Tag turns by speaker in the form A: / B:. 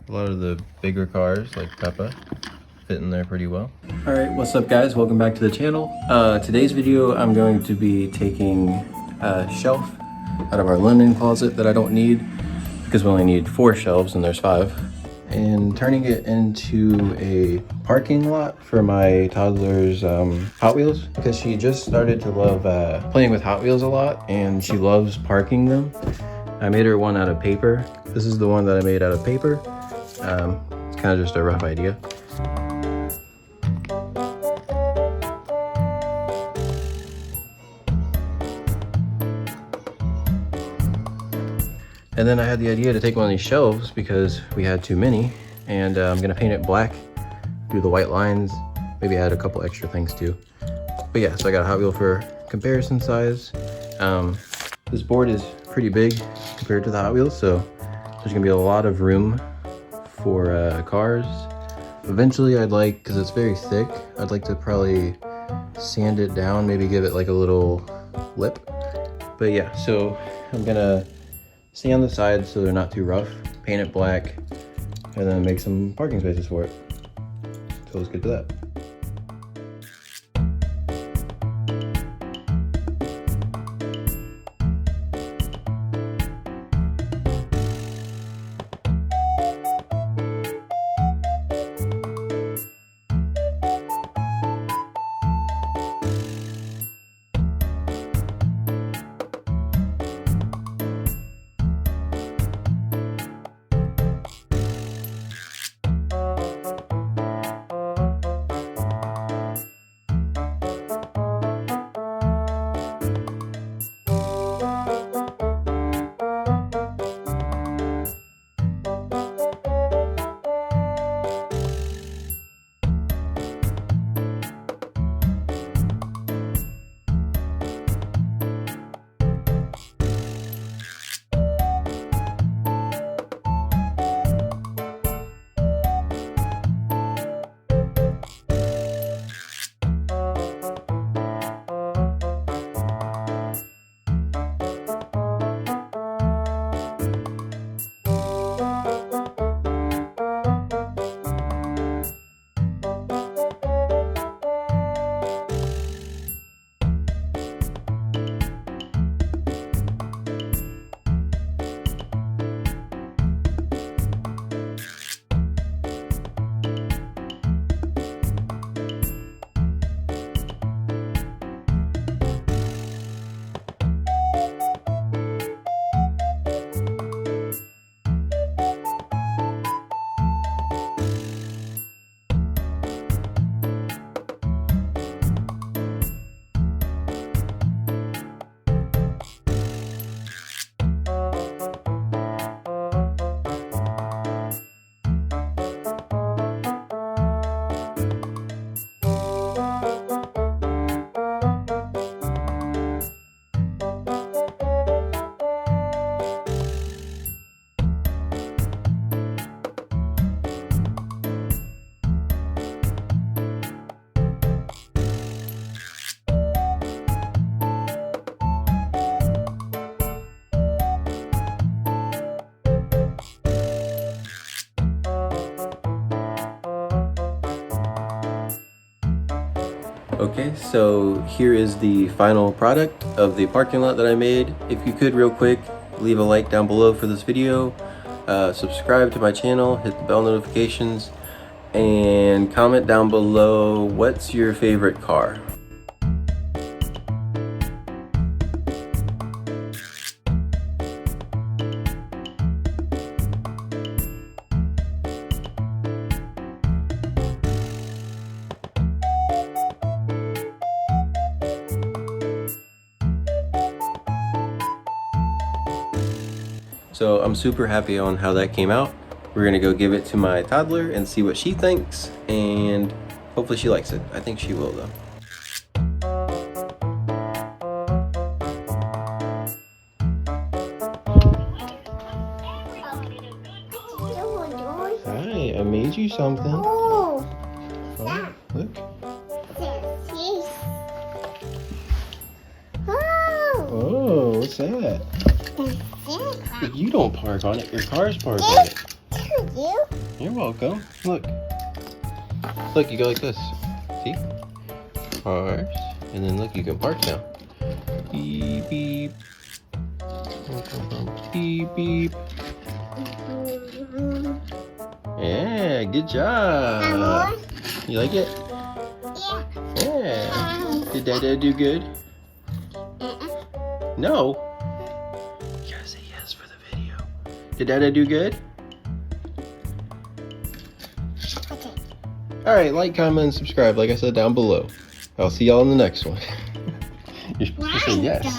A: A lot of the bigger cars, like Peppa, fit in there pretty well.
B: Alright, what's up guys? Welcome back to the channel. Today's video, I'm going to be taking a shelf out of our linen closet that I don't need because we only need 4 shelves and there's 5. And turning it into a parking lot for my toddler's Hot Wheels because she just started to love playing with Hot Wheels a lot and she loves parking them. I made her one out of paper. This is the one that I made out of paper. It's kind of just a rough idea. And then I had the idea to take one of these shelves because we had too many, and I'm gonna paint it black, do the white lines, maybe add a couple extra things too. But yeah, so I got a Hot Wheel for comparison size. This board is pretty big compared to the Hot Wheels, so there's gonna be a lot of room for cars. Eventually I'd like, because it's very thick, I'd like to probably sand it down, maybe give it like a little lip. But yeah, so I'm gonna sand the sides so they're not too rough, paint it black, and then make some parking spaces for it. So let's get to that. Okay, so here is the final product of the parking lot that I made. If you could real quick, leave a like down below for this video, subscribe to my channel, hit the bell notifications, and comment down below what's your favorite car. So I'm super happy on how that came out. We're gonna go give it to my toddler and see what she thinks, and hopefully she likes it. I think she will though. Hi, I made you something.
C: Oh,
B: Look. Oh, what's that? You don't park on it, your car's parked on it.
C: you.
A: You're welcome. Look. Look, you go like this. See? Cars. And then look, you can park now. Beep, beep. Beep, beep. Yeah, good job. You like it? Yeah. Did Dada do good? No. You gotta say yes for the video. Did Dada do good?
C: Okay.
A: Alright, like, comment, and subscribe, like I said down below. I'll see y'all in the next one. You're supposed to say yes.